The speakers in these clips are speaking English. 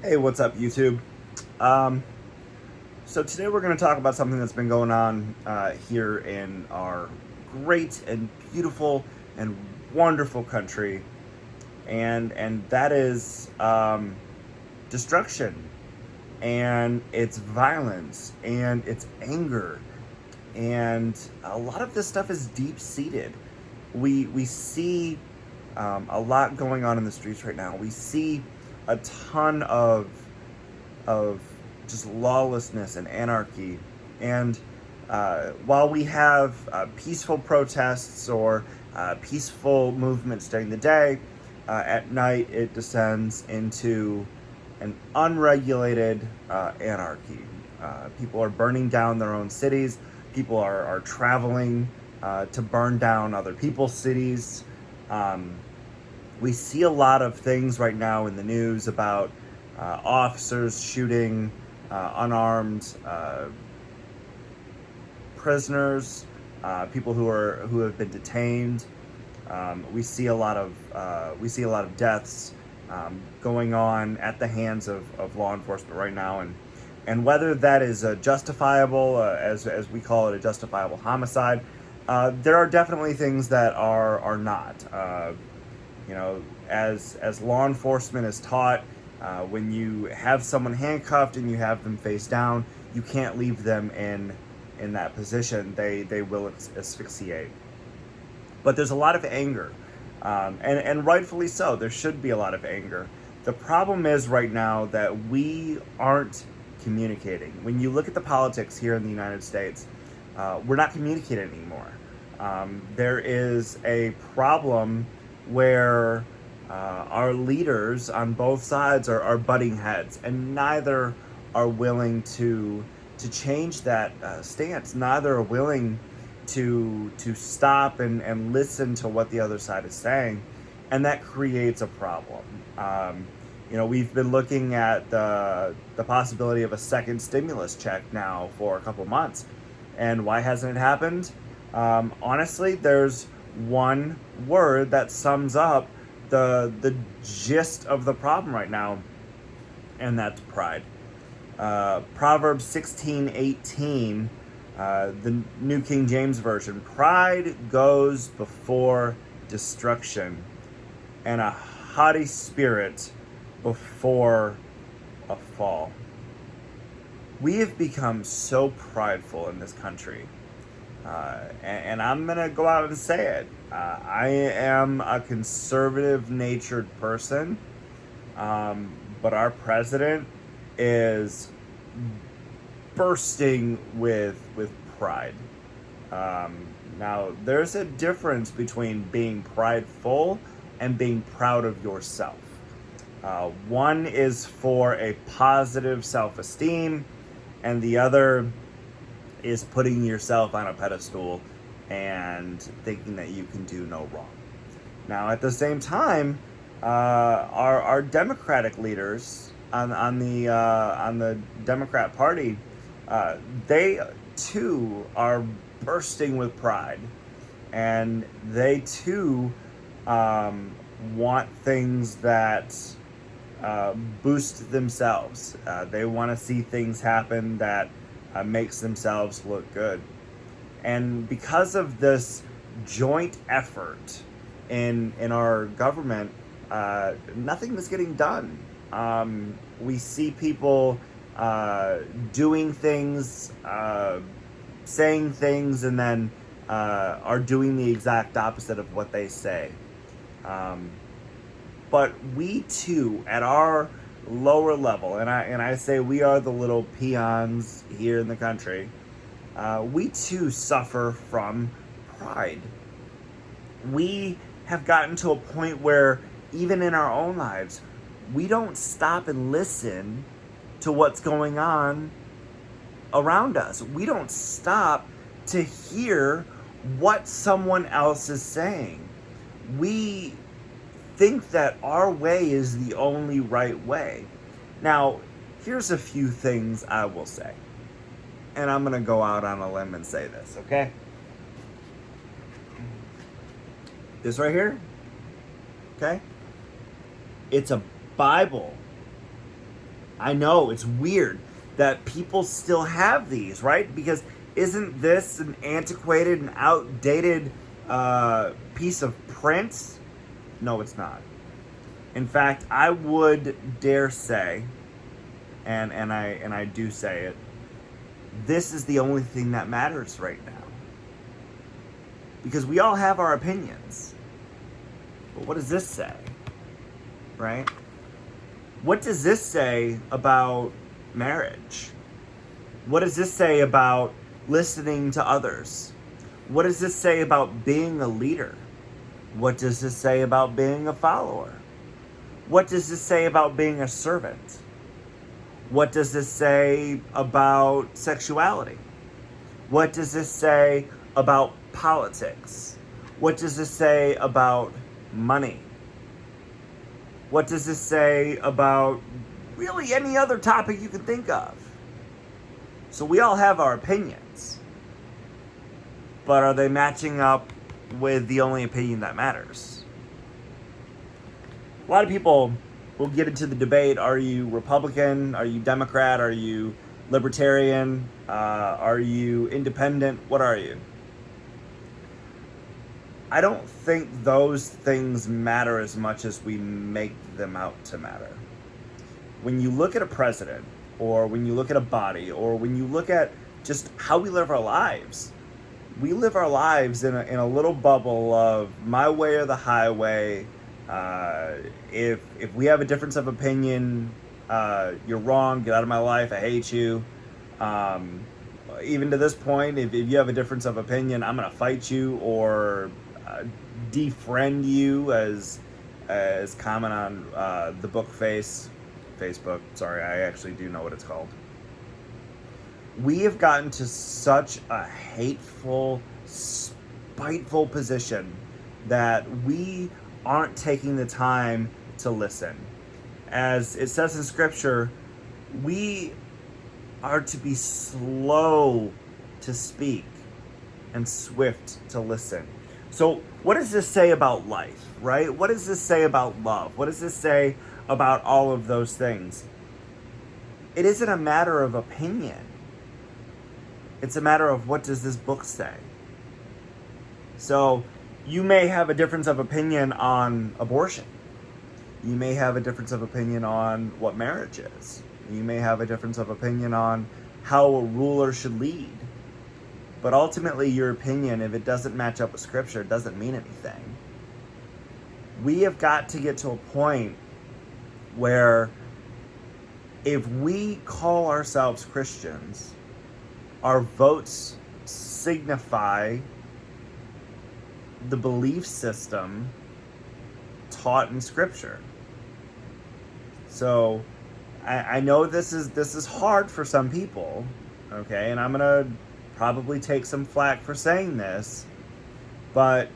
Hey, what's up, YouTube? Um, so today we're going to talk about something that's been going on here in our great and beautiful and wonderful country, and that is destruction, and it's violence, and it's anger, and a lot of this stuff is deep seated. We see a lot going on in the streets right now. We see a ton of just lawlessness and anarchy. And while we have peaceful protests or peaceful movements during the day, at night it descends into an unregulated anarchy. People are burning down their own cities. People are traveling to burn down other people's cities. Um, we see a lot of things right now in the news about officers shooting unarmed prisoners, people who have been detained. We see a lot of deaths going on at the hands of law enforcement right now, and whether that is justifiable, as we call it, a justifiable homicide, there are definitely things that are not. As law enforcement is taught, when you have someone handcuffed and you have them face down, you can't leave them in that position. They will asphyxiate. But there's a lot of anger, and rightfully so. There should be a lot of anger. The problem is right now that we aren't communicating. When you look at the politics here in the United States, we're not communicating anymore. There is a problem where our leaders on both sides are butting heads, and neither are willing to change that stance. Neither are willing to stop and listen to what the other side is saying, and that creates a problem. We've been looking at the possibility of a second stimulus check now for a couple months, and why hasn't it happened? Honestly, there's one word that sums up the gist of the problem right now, and that's pride. Proverbs 16:18, the New King James Version. Pride goes before destruction, and a haughty spirit before a fall. We have become so prideful in this country. And I'm going to go out and say it. I am a conservative natured person, but our president is bursting with pride. Now, there's a difference between being prideful and being proud of yourself. One is for a positive self-esteem, and the other is putting yourself on a pedestal and thinking that you can do no wrong. Now, at the same time, our Democratic leaders on the Democrat Party, they too are bursting with pride, and they too want things that boost themselves. They want to see things happen that makes themselves look good. And because of this joint effort in our government, nothing is getting done. We see people doing things, saying things, and then are doing the exact opposite of what they say. But we too, at our lower level, and I say we are the little peons here in the country, we too suffer from pride. We have gotten to a point where even in our own lives, we don't stop and listen to what's going on around us. We don't stop to hear what someone else is saying. We think that our way is the only right way. Now, here's a few things I will say. And I'm going to go out on a limb and say this, okay? This right here, okay? It's a Bible I know it's weird that people still have these, right? Because isn't this an antiquated and outdated piece of print? No, it's not. In fact, I would dare say, and I do say it, this is the only thing that matters right now. Because we all have our opinions. But what does this say? Right? What does this say about marriage? What does this say about listening to others? What does this say about being a leader? What does this say about being a follower? What does this say about being a servant? What does this say about sexuality? What does this say about politics? What does this say about money? What does this say about really any other topic you can think of? So we all have our opinions. But are they matching up with the only opinion that matters? A lot of people will get into the debate, are you Republican? Are you Democrat? Are you Libertarian? Are you independent? What are you? I don't think those things matter as much as we make them out to matter. When you look at a president, or when you look at a body, or when you look at just how we live our lives, we live our lives in a little bubble of my way or the highway. If we have a difference of opinion, you're wrong, get out of my life, I hate you. Even to this point, if you have a difference of opinion, I'm going to fight you or defriend you, as common on the book Facebook. Sorry, I actually do know what it's called. We have gotten to such a hateful, spiteful position that we aren't taking the time to listen. As it says in Scripture, we are to be slow to speak and swift to listen. So what does this say about life, right? What does this say about love? What does this say about all of those things? It isn't a matter of opinion. It's a matter of what does this book say? So you may have a difference of opinion on abortion. You may have a difference of opinion on what marriage is. You may have a difference of opinion on how a ruler should lead. But ultimately, your opinion, if it doesn't match up with Scripture, doesn't mean anything. We have got to get to a point where if we call ourselves Christians, our votes signify the belief system taught in Scripture. So I know this is hard for some people, okay, and I'm gonna probably take some flack for saying this, but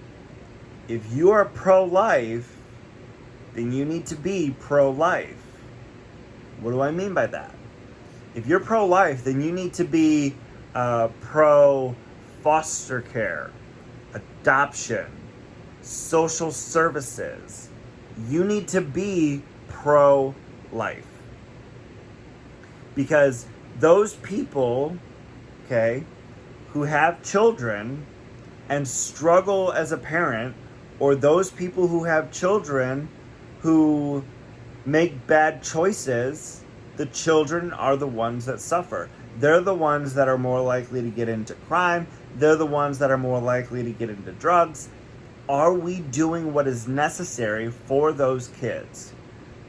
if you are pro-life, then you need to be pro-life. What do I mean by that? If you're pro-life, then you need to be pro-foster care, adoption, social services. You need to be pro-life. Because those people, okay, who have children and struggle as a parent, or those people who have children who make bad choices, the children are the ones that suffer. They're the ones that are more likely to get into crime. They're the ones that are more likely to get into drugs. Are we doing what is necessary for those kids?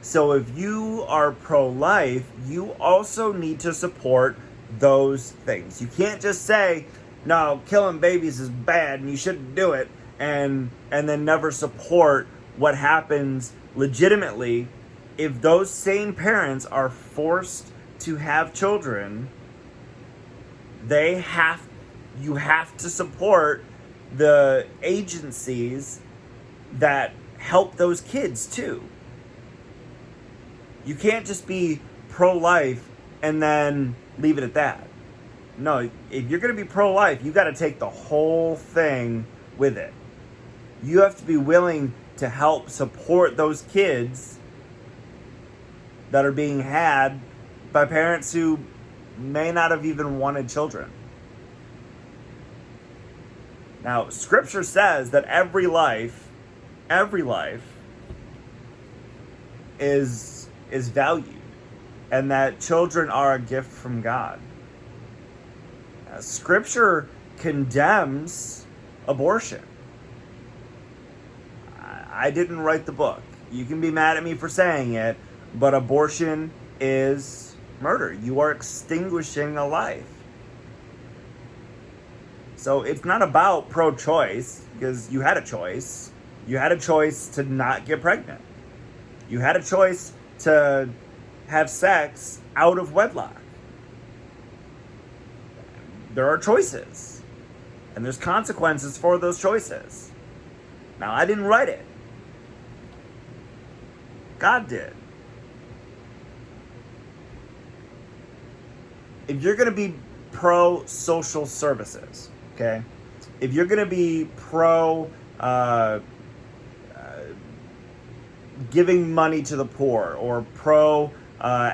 So if you are pro-life, you also need to support those things. You can't just say, no, killing babies is bad and you shouldn't do it, and then never support what happens legitimately. If those same parents are forced to have children, you have to support the agencies that help those kids too. You can't just be pro-life and then leave it at that. No, if you're going to be pro-life, you got to take the whole thing with it. You have to be willing to help support those kids that are being had by parents who may not have even wanted children. Now, Scripture says that every life is valued, and that children are a gift from God. Scripture condemns abortion. I didn't write the book. You can be mad at me for saying it, but abortion is murder. You are extinguishing a life. So it's not about pro-choice, because you had a choice. You had a choice to not get pregnant. You had a choice to have sex out of wedlock. There are choices, and there's consequences for those choices. Now, I didn't write it. God did. If you're going to be pro-social services, okay? If you're going to be pro giving money to the poor, or pro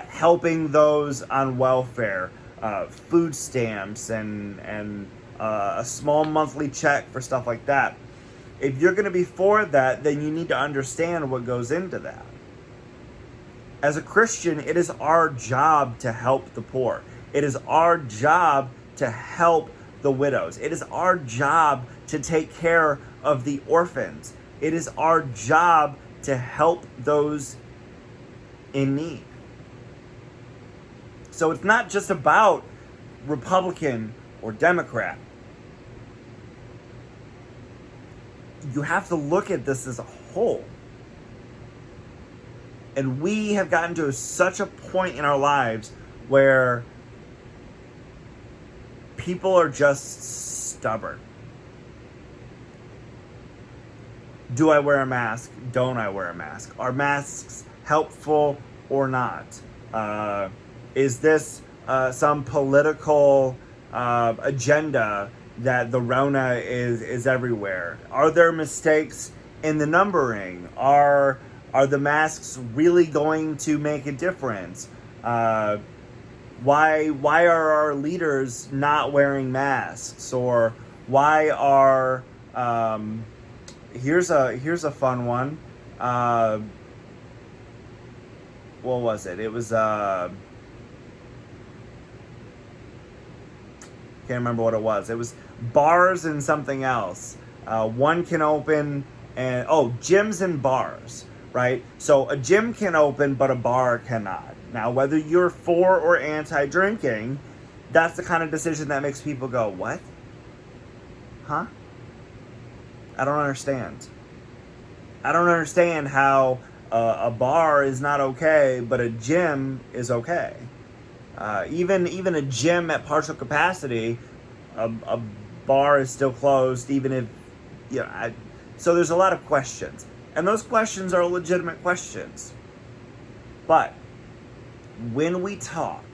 helping those on welfare, food stamps and a small monthly check for stuff like that. If you're going to be for that, then you need to understand what goes into that. As a Christian, it is our job to help the poor. It is our job to help the widows. It is our job to take care of the orphans. It is our job to help those in need. So it's not just about Republican or Democrat. You have to look at this as a whole. And we have gotten to such a point in our lives where people are just stubborn. Do I wear a mask? Don't I wear a mask? Are masks helpful or not? Is this some political agenda that the Rona is everywhere? Are there mistakes in the numbering? Are the masks really going to make a difference? Why are our leaders not wearing masks? Or why are here's a fun one. What was it? It was can't remember what it was. It was bars and something else. One can open and gyms and bars, right? So a gym can open, but a bar cannot. Now, whether you're for or anti-drinking, that's the kind of decision that makes people go, what? Huh? I don't understand. I don't understand how a bar is not okay, but a gym is okay. Even a gym at partial capacity, a bar is still closed, even if, so there's a lot of questions. And those questions are legitimate questions. But when we talk,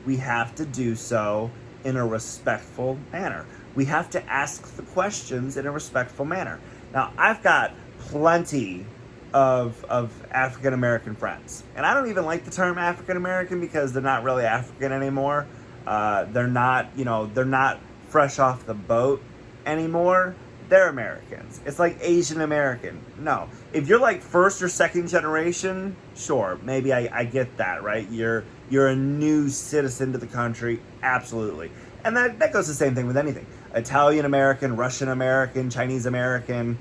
we have to do so in a respectful manner. We have to ask the questions in a respectful manner. Now, I've got plenty of African American friends, and I don't even like the term African American because they're not really African anymore. They're not fresh off the boat anymore. They're Americans. It's like Asian American. No, if you're like first or second generation, sure, maybe I get that, right? You're a new citizen to the country, absolutely. And that goes the same thing with anything. Italian American, Russian American, Chinese American,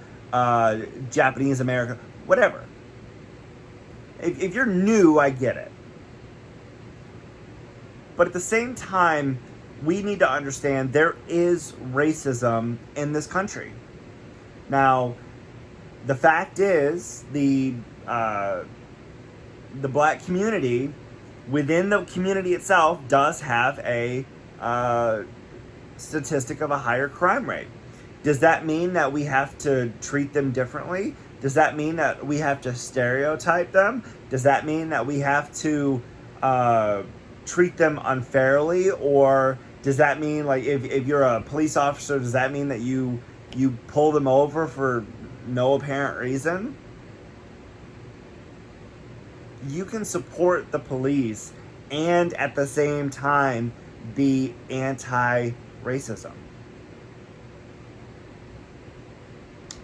Japanese American, whatever. If you're new, I get it. But at the same time, we need to understand there is racism in this country. Now, the fact is, the black community, within the community itself, does have a statistic of a higher crime rate. Does that mean that we have to treat them differently? Does that mean that we have to stereotype them? Does that mean that we have to treat them unfairly? Or does that mean, like, if you're a police officer, does that mean that you pull them over for no apparent reason? You can support the police and at the same time be anti-racism.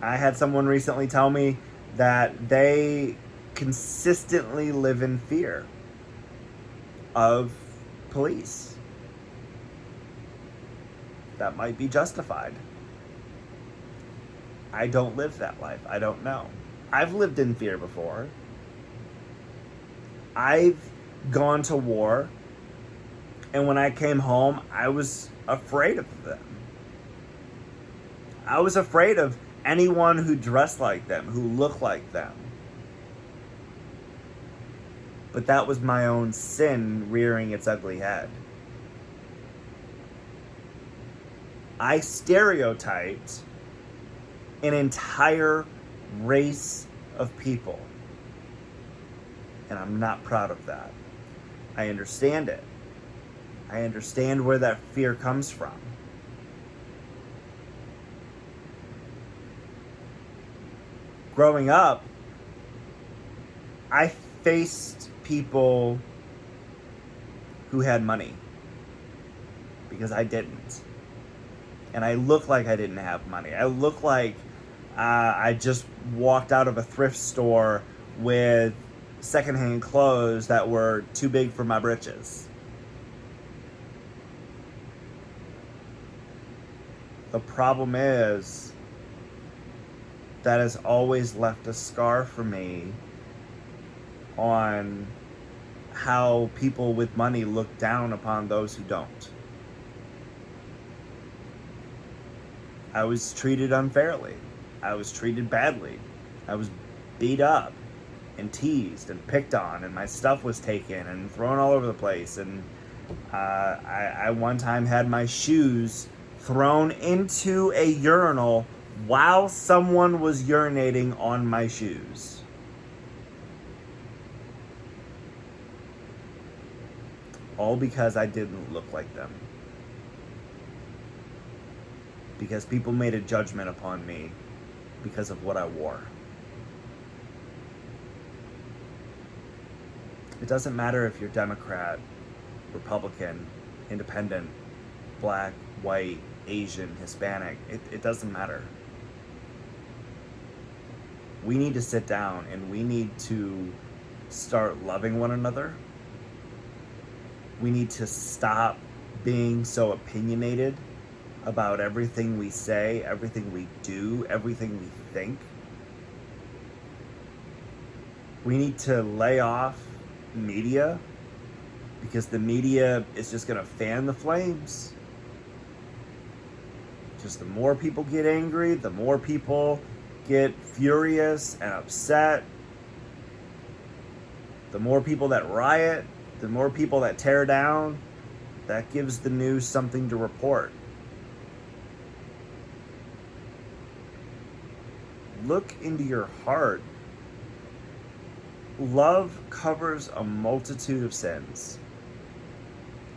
I had someone recently tell me that they consistently live in fear of police. That might be justified. I don't live that life. I don't know. I've lived in fear before. I've gone to war, and when I came home, I was afraid of them. I was afraid of anyone who dressed like them, who looked like them. But that was my own sin rearing its ugly head. I stereotyped an entire race of people. And I'm not proud of that. I understand it. I understand where that fear comes from. Growing up, I faced people who had money because I didn't. And I looked like I didn't have money. I looked like I just walked out of a thrift store with secondhand clothes that were too big for my britches. The problem is that has always left a scar for me on how people with money look down upon those who don't. I was treated unfairly. I was treated badly. I was beat up and teased and picked on, and my stuff was taken and thrown all over the place. And I one time had my shoes thrown into a urinal while someone was urinating on my shoes. All because I didn't look like them. Because people made a judgment upon me because of what I wore. It doesn't matter if you're Democrat, Republican, Independent, Black, White, Asian, Hispanic. It doesn't matter. We need to sit down and we need to start loving one another. We need to stop being so opinionated about everything we say, everything we do, everything we think. We need to lay off media because the media is just going to fan the flames. Just the more people get angry, the more people get furious and upset. The more people that riot, the more people that tear down, that gives the news something to report. Look into your heart. Love covers a multitude of sins.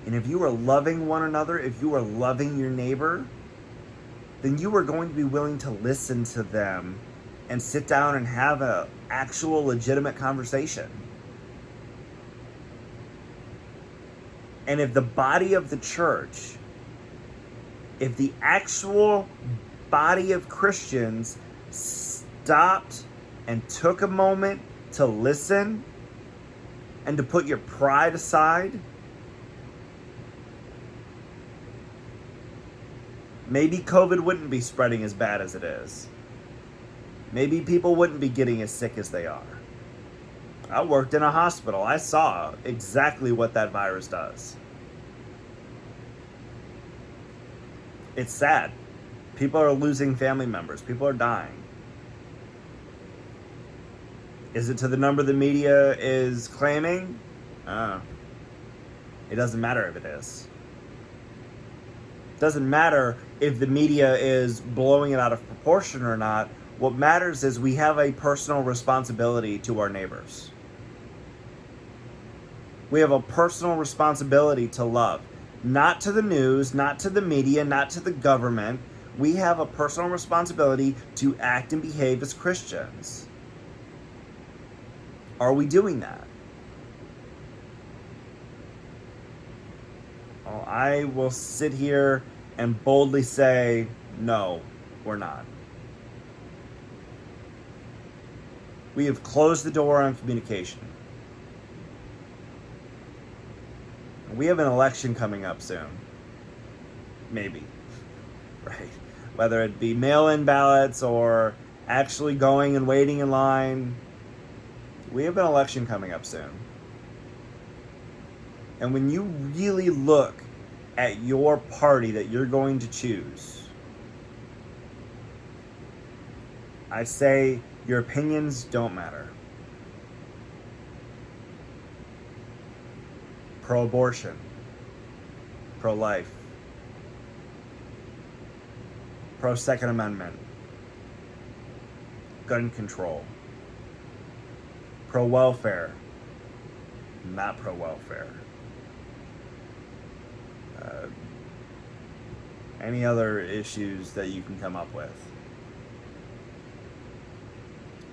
And if you are loving one another, if you are loving your neighbor, then you are going to be willing to listen to them and sit down and have an actual legitimate conversation. And if the body of the church, if the actual body of Christians stopped and took a moment to listen and to put your pride aside, maybe COVID wouldn't be spreading as bad as it is. Maybe people wouldn't be getting as sick as they are. I worked in a hospital. I saw exactly what that virus does. It's sad. People are losing family members. People are dying. Is it to the number the media is claiming? It doesn't matter if it is. It doesn't matter if the media is blowing it out of proportion or not. What matters is we have a personal responsibility to our neighbors. We have a personal responsibility to love. Not to the news, not to the media, not to the government. We have a personal responsibility to act and behave as Christians. Are we doing that? Well, I will sit here and boldly say, no, we're not. We have closed the door on communication. We have an election coming up soon. Maybe. Right? Whether it be mail-in ballots or actually going and waiting in line, we have an election coming up soon. And when you really look at your party that you're going to choose, I say your opinions don't matter. Pro-abortion, pro-life, pro-Second Amendment, gun control, pro-welfare, not pro-welfare. Any other issues that you can come up with.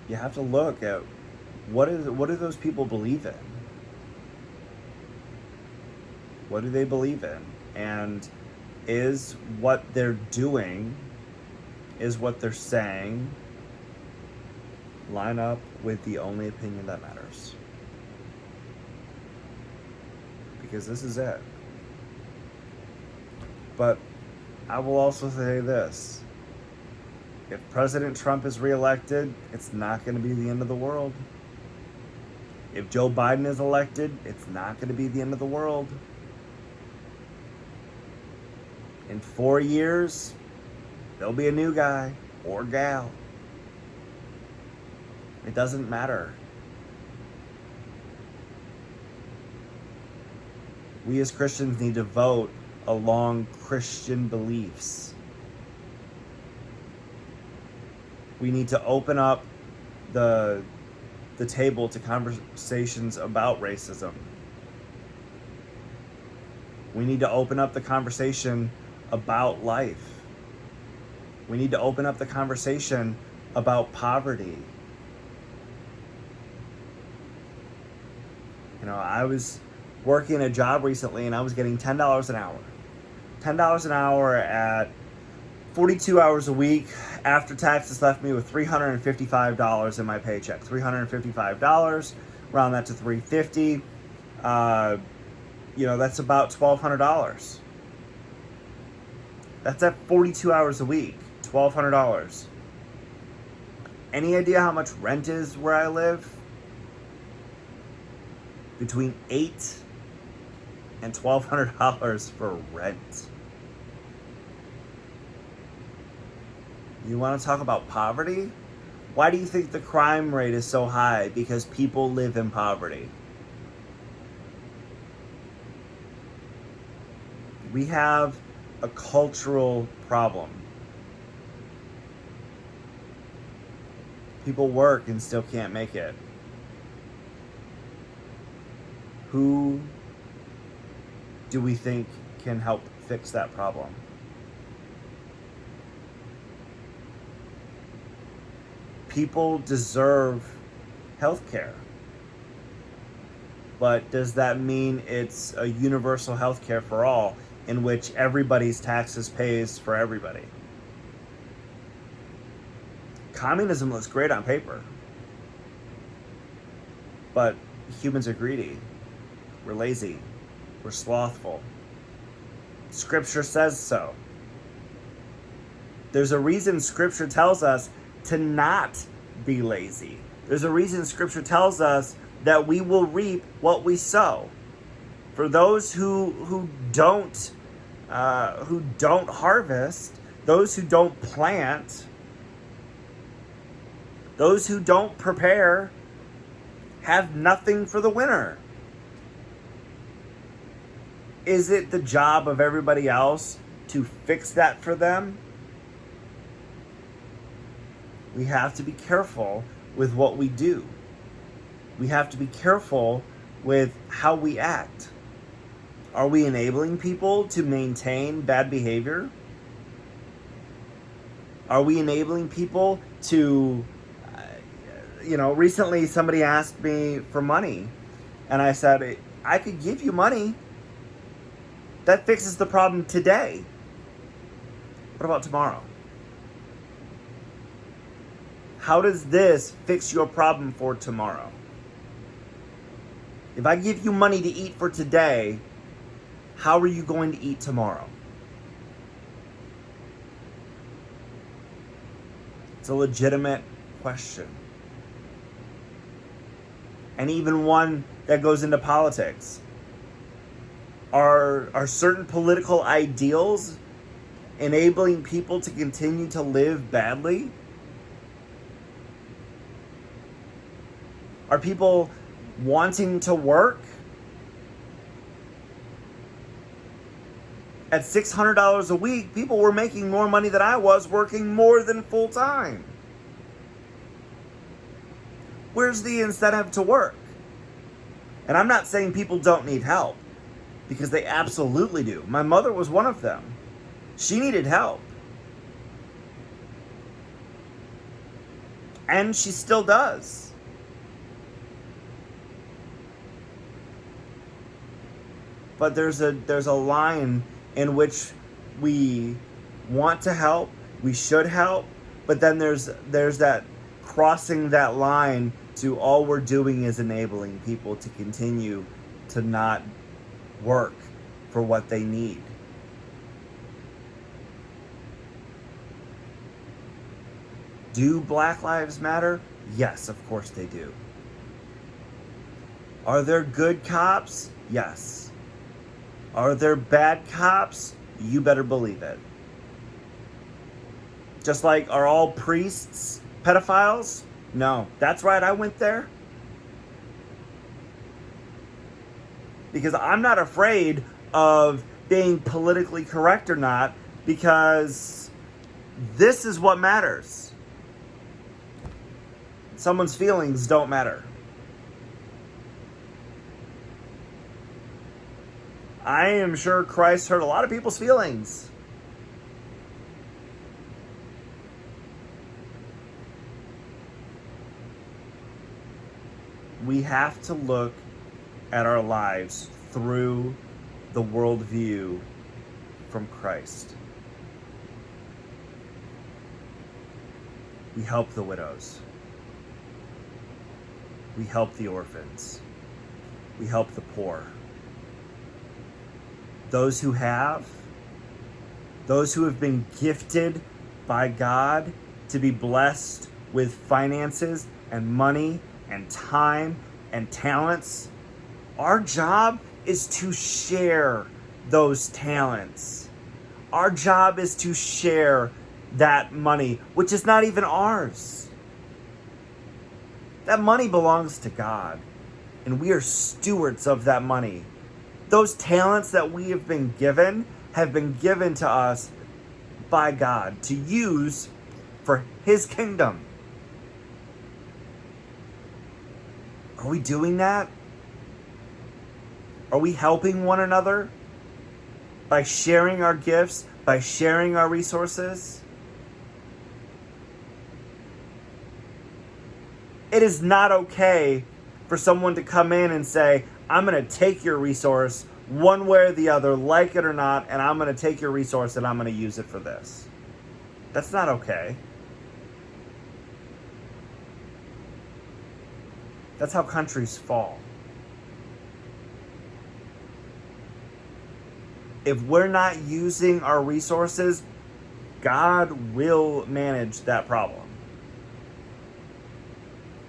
You have to look at what do those people believe in? What do they believe in? And is what they're doing, is what they're saying, line up with the only opinion that matters? Because this is it. But I will also say this. If President Trump is reelected, it's not going to be the end of the world. If Joe Biden is elected, it's not going to be the end of the world. In 4 years, there'll be a new guy or gal. It doesn't matter. We as Christians need to vote along Christian beliefs. We need to open up the table to conversations about racism. We need to open up the conversation about life. We need to open up the conversation about poverty. You know, I was working a job recently and I was getting $10 an hour. $10 an hour at 42 hours a week. After taxes left me with $355 in my paycheck. $355, round that to $350. That's about $1,200. That's at 42 hours a week. $1,200. Any idea how much rent is where I live? Between $800 and $1,200 for rent. You want to talk about poverty? Why do you think the crime rate is so high? Because people live in poverty. We have a cultural problem. People work and still can't make it. Who do we think can help fix that problem? People deserve health care. But does that mean it's a universal health care for all, in which everybody's taxes pays for everybody? Communism looks great on paper. But humans are greedy. We're lazy. We're slothful. Scripture says so. There's a reason Scripture tells us to not be lazy. There's a reason Scripture tells us that we will reap what we sow. For those who don't harvest, those who don't plant, those who don't prepare, have nothing for the winter. Is it the job of everybody else to fix that for them? We have to be careful with what we do. We have to be careful with how we act. Are we enabling people to maintain bad behavior? Are we enabling people to, recently somebody asked me for money, and I said, I could give you money, That fixes the problem today. What about tomorrow? How does this fix your problem for tomorrow? If I give you money to eat for today, how are you going to eat tomorrow? It's a legitimate question. And even one that goes into politics. Are certain political ideals enabling people to continue to live badly? Are people wanting to work? At $600 a week, people were making more money than I was working more than full time. Where's the incentive to work? And I'm not saying people don't need help, because they absolutely do. My mother was one of them. She needed help. And she still does. But there's a line in which we want to help, we should help, but then there's that crossing that line to all we're doing is enabling people to continue to not work for what they need. Do Black Lives Matter? Yes, of course they do. Are there good cops? Yes. Are there bad cops? You better believe it. Just like, are all priests pedophiles? No. That's right, I went there. Because I'm not afraid of being politically correct or not, because this is what matters. Someone's feelings don't matter. I am sure Christ hurt a lot of people's feelings. We have to look at our lives through the worldview from Christ. We help the widows. We help the orphans. We help the poor. Those who have been gifted by God to be blessed with finances and money and time and talents. Our job is to share those talents. Our job is to share that money, which is not even ours. That money belongs to God, and we are stewards of that money. Those talents that we have been given to us by God to use for His kingdom. Are we doing that? Are we helping one another by sharing our gifts, by sharing our resources? It is not okay for someone to come in and say, I'm going to take your resource one way or the other, like it or not, and I'm going to take your resource and I'm going to use it for this. That's not okay. That's how countries fall. If we're not using our resources, God will manage that problem.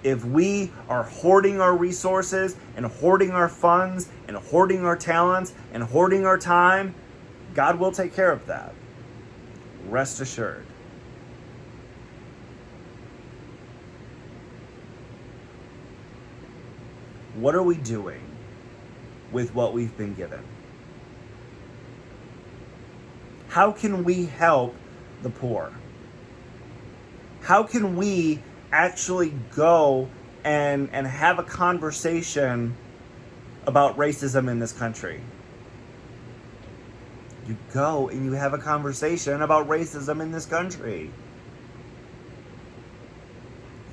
If we are hoarding our resources and hoarding our funds and hoarding our talents and hoarding our time, God will take care of that. Rest assured. What are we doing with what we've been given? How can we help the poor? How can we actually go and have a conversation about racism in this country? You go and you have a conversation about racism in this country.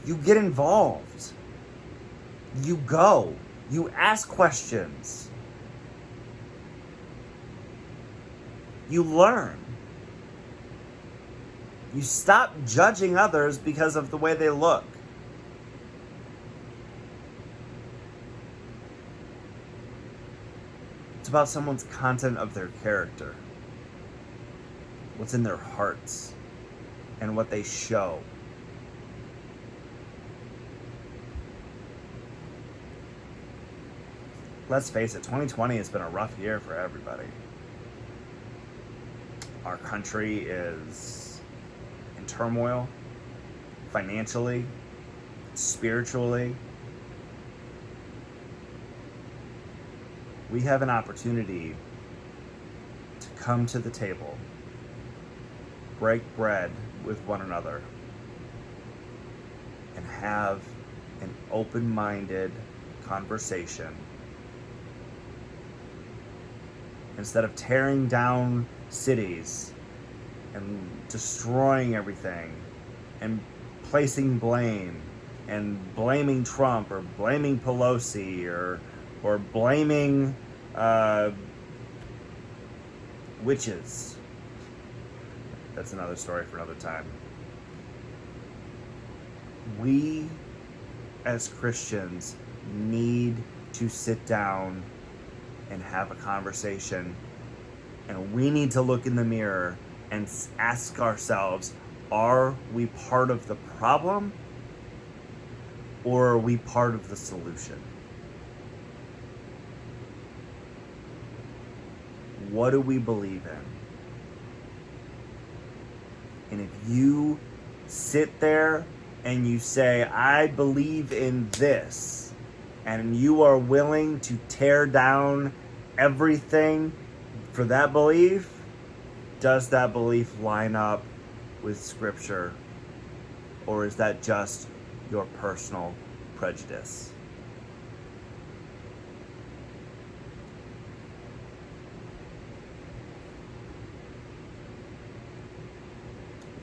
You get involved. You go. You ask questions. You learn. You stop judging others because of the way they look. It's about someone's content of their character, what's in their hearts, and what they show. Let's face it, 2020 has been a rough year for everybody. Our country is in turmoil, financially, spiritually. We have an opportunity to come to the table, break bread with one another, and have an open-minded conversation. Instead of tearing down cities and destroying everything and placing blame and blaming Trump or blaming Pelosi or blaming witches. That's another story for another time. We as Christians need to sit down and have a conversation, and we need to look in the mirror and ask ourselves, are we part of the problem or are we part of the solution? What do we believe in? And if you sit there and you say, I believe in this, and you are willing to tear down everything for that belief, does that belief line up with Scripture? Or is that just your personal prejudice?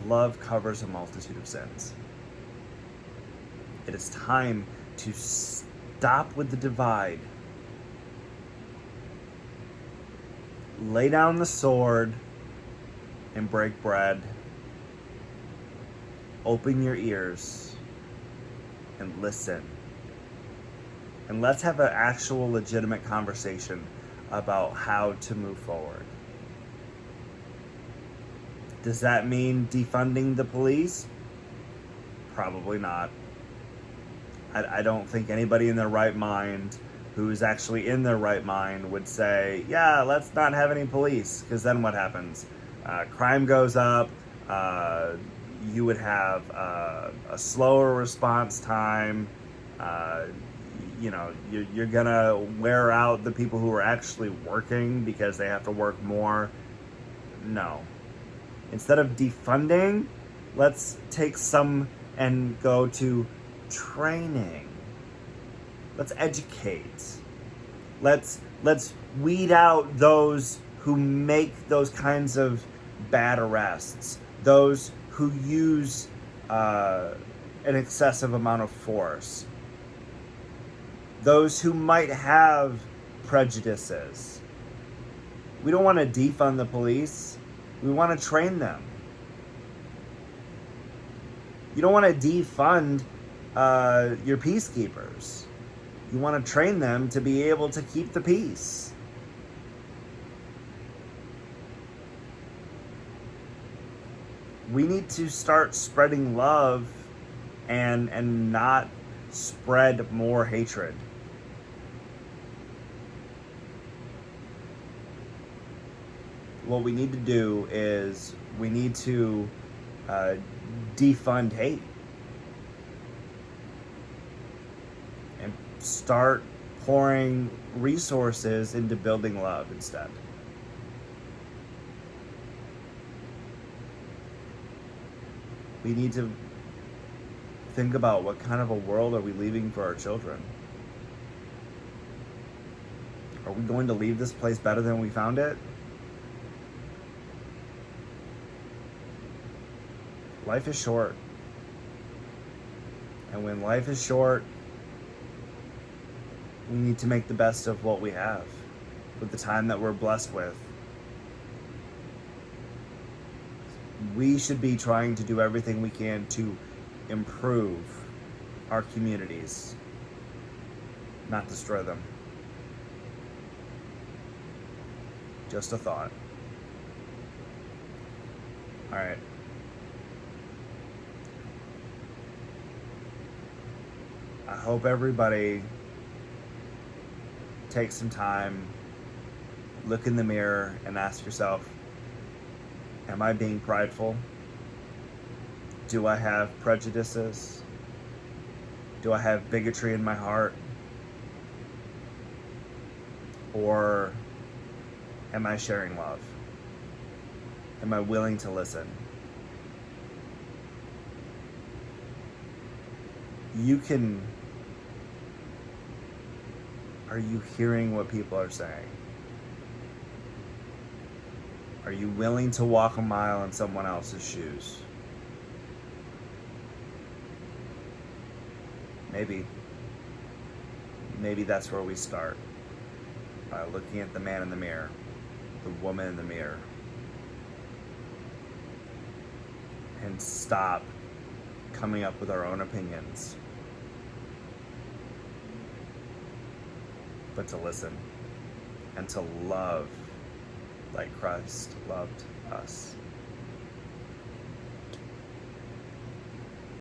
Love covers a multitude of sins. It is time to stop with the divide. Lay down the sword and break bread. Open your ears and listen. And let's have an actual legitimate conversation about how to move forward. Does that mean defunding the police? Probably not. I don't think anybody in their right mind who is actually in their right mind would say, yeah, let's not have any police, because then what happens? Crime goes up, you would have a slower response time, you're gonna wear out the people who are actually working because they have to work more. No. Instead of defunding, let's take some and go to training. Let's educate. Let's weed out those who make those kinds of bad arrests, those who use an excessive amount of force, those who might have prejudices. We don't want to defund the police. We want to train them. You don't want to defund your peacekeepers. You want to train them to be able to keep the peace. We need to start spreading love and not spread more hatred. What we need to do is we need to defund hate and start pouring resources into building love instead. We need to think about what kind of a world are we leaving for our children. Are we going to leave this place better than we found it? Life is short. And when life is short, we need to make the best of what we have with the time that we're blessed with. We should be trying to do everything we can to improve our communities, not destroy them. Just a thought. All right. I hope everybody takes some time, look in the mirror, and ask yourself, am I being prideful? Do I have prejudices? Do I have bigotry in my heart? Or am I sharing love? Am I willing to listen? Are you hearing what people are saying? Are you willing to walk a mile in someone else's shoes? Maybe that's where we start, by looking at the man in the mirror, the woman in the mirror, and stop coming up with our own opinions, but to listen and to love like Christ loved us.